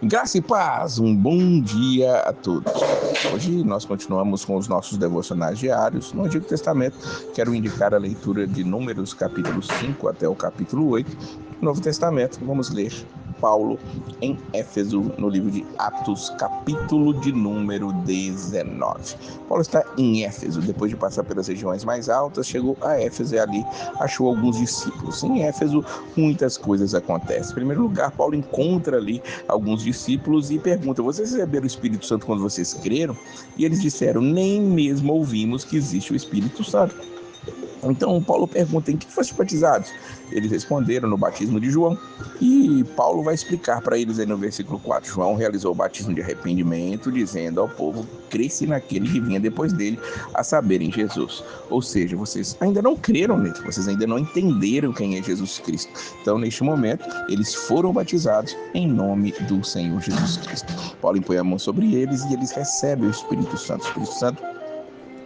Graça e paz, um bom dia a todos. Hoje nós continuamos com os nossos devocionais diários no Antigo Testamento. Quero indicar a leitura de Números capítulo 5 até o capítulo 8. No Novo Testamento, vamos ler Paulo em Éfeso, no livro de Atos, capítulo de número 19. Paulo está em Éfeso, depois de passar pelas regiões mais altas, chegou a Éfeso e ali achou alguns discípulos. Em Éfeso, muitas coisas acontecem. Em primeiro lugar, Paulo encontra ali alguns discípulos e pergunta: vocês receberam o Espírito Santo quando vocês creram? E eles disseram: nem mesmo ouvimos que existe o Espírito Santo. Então Paulo pergunta: em que foste batizados? Eles responderam: no batismo de João. E Paulo vai explicar para eles aí no versículo 4. João realizou o batismo de arrependimento, dizendo ao povo: cresce naquele que vinha depois dele, a saber, em Jesus. Ou seja, vocês ainda não creram nele, vocês ainda não entenderam quem é Jesus Cristo. Então, neste momento, eles foram batizados em nome do Senhor Jesus Cristo. Paulo impõe a mão sobre eles e eles recebem o Espírito Santo. O Espírito Santo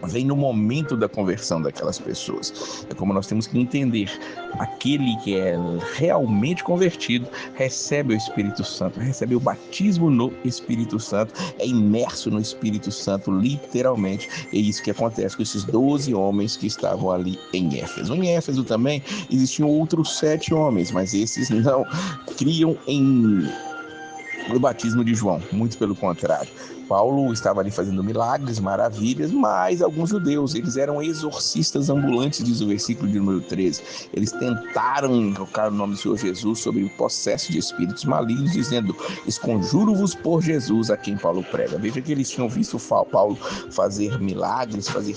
vem no momento da conversão daquelas pessoas. É como nós temos que entender: aquele que é realmente convertido recebe o Espírito Santo, recebe o batismo no Espírito Santo, é imerso no Espírito Santo, literalmente. É isso que acontece com esses 12 homens que estavam ali em Éfeso. Em Éfeso também existiam outros 7 homens, mas esses não criam no batismo de João, muito pelo contrário. Paulo estava ali fazendo milagres, maravilhas, mas alguns judeus, eles eram exorcistas ambulantes, diz o versículo de número 13. Eles tentaram invocar o nome do Senhor Jesus sobre o possesso de espíritos malignos, dizendo: esconjuro-vos por Jesus a quem Paulo prega. Veja que eles tinham visto Paulo fazer milagres, fazer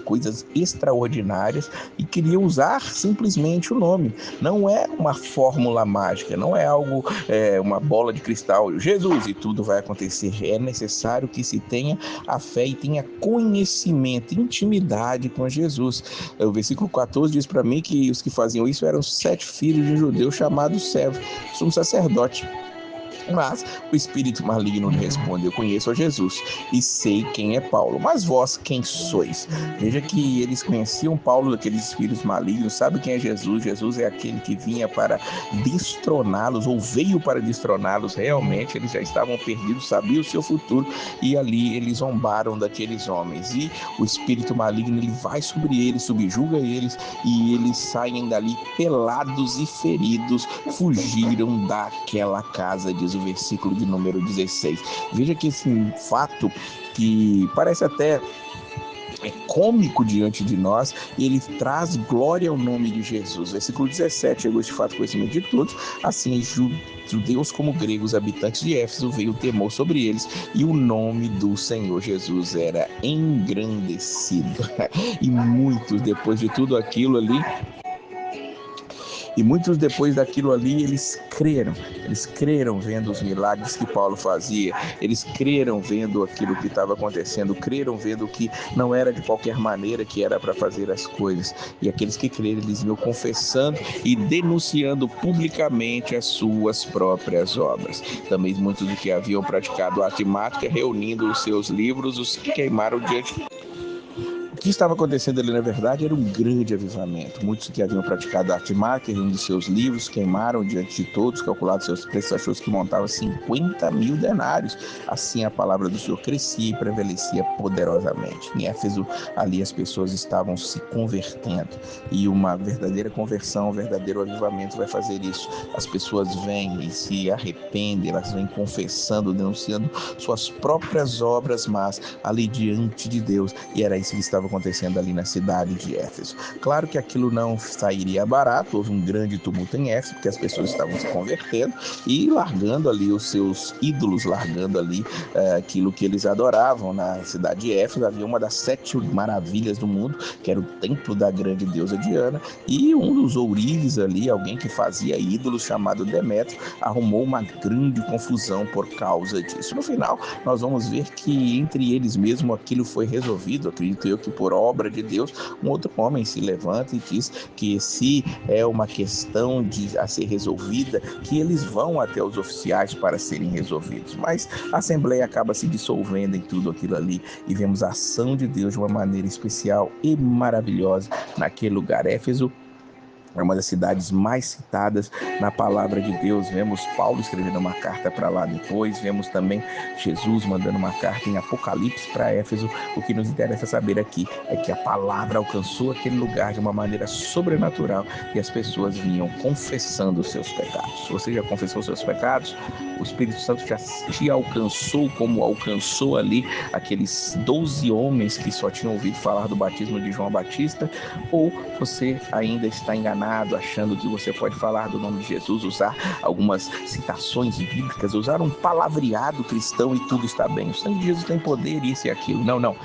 coisas extraordinárias e queriam usar simplesmente o nome. Não é uma fórmula mágica, não é algo, uma bola de cristal, Jesus, e tudo vai acontecer. É necessário que se tenha a fé e tenha conhecimento, intimidade com Jesus. O versículo 14 diz para mim que os que faziam isso eram 7 filhos de um judeu chamado Servo, sumo sacerdote. Mas o espírito maligno lhe responde: eu conheço a Jesus e sei quem é Paulo, mas vós quem sois? Veja que eles conheciam Paulo daqueles espíritos malignos. Sabe quem é Jesus? Jesus é aquele que vinha para destroná-los, ou veio para destroná-los. Realmente eles já estavam perdidos, sabiam o seu futuro, e ali eles zombaram daqueles homens. E o espírito maligno, ele vai sobre eles, subjuga eles, e eles saem dali pelados e feridos, fugiram daquela casa, diz o versículo de número 16. Veja que esse fato, que parece até cômico diante de nós, ele traz glória ao nome de Jesus. Versículo 17: chegou este fato conhecimento de todos, assim judeus como gregos, habitantes de Éfeso, veio o temor sobre eles, e o nome do Senhor Jesus era engrandecido. E muitos, depois de tudo aquilo ali, depois daquilo ali, eles creram vendo os milagres que Paulo fazia, eles creram vendo aquilo que estava acontecendo, creram vendo que não era de qualquer maneira que era para fazer as coisas. E aqueles que creram, eles iam confessando e denunciando publicamente as suas próprias obras. Também muitos do que haviam praticado arte mágica, reunindo os seus livros, os que queimaram diante. O que estava acontecendo ali, na verdade, era um grande avivamento. Muitos que haviam praticado arte mágica, reunindo seus livros, queimaram diante de todos, calculados seus preços, achou que montavam 50 mil denários. Assim a palavra do Senhor crescia e prevalecia poderosamente. Em Éfeso, ali as pessoas estavam se convertendo. E uma verdadeira conversão, um verdadeiro avivamento vai fazer isso. As pessoas vêm e se arrependem, elas vêm confessando, denunciando suas próprias obras, mas ali diante de Deus. E era isso que estava acontecendo ali na cidade de Éfeso. Claro que aquilo não sairia barato, houve um grande tumulto em Éfeso, porque as pessoas estavam se convertendo e largando ali os seus ídolos, largando ali aquilo que eles adoravam. Na cidade de Éfeso havia uma das 7 maravilhas do mundo, que era o templo da grande deusa Diana, e um dos ourives ali, alguém que fazia ídolos, chamado Demétrio, arrumou uma grande confusão por causa disso. No final, nós vamos ver que entre eles mesmo aquilo foi resolvido. Acredito eu que por obra de Deus, um outro homem se levanta e diz que se é uma questão a ser resolvida, que eles vão até os oficiais para serem resolvidos. Mas a Assembleia acaba se dissolvendo em tudo aquilo ali, e vemos a ação de Deus de uma maneira especial e maravilhosa naquele lugar. Éfeso É uma das cidades mais citadas na palavra de Deus. Vemos Paulo escrevendo uma carta para lá depois. Vemos também Jesus mandando uma carta em Apocalipse para Éfeso. O que nos interessa saber aqui é que a palavra alcançou aquele lugar de uma maneira sobrenatural e as pessoas vinham confessando os seus pecados. Você já confessou os seus pecados? O Espírito Santo já te alcançou como alcançou ali aqueles 12 homens que só tinham ouvido falar do batismo de João Batista? Ou você ainda está enganado, achando que você pode falar do nome de Jesus, usar algumas citações bíblicas, usar um palavreado cristão e tudo está bem? O sangue de Jesus tem poder, isso e aquilo. Não, não.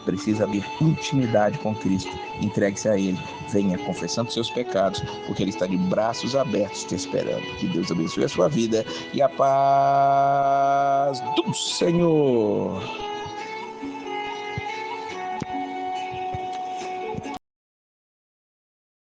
Precisa haver intimidade com Cristo. Entregue-se a Ele. Venha confessando seus pecados, porque Ele está de braços abertos te esperando. Que Deus abençoe a sua vida e a paz do Senhor.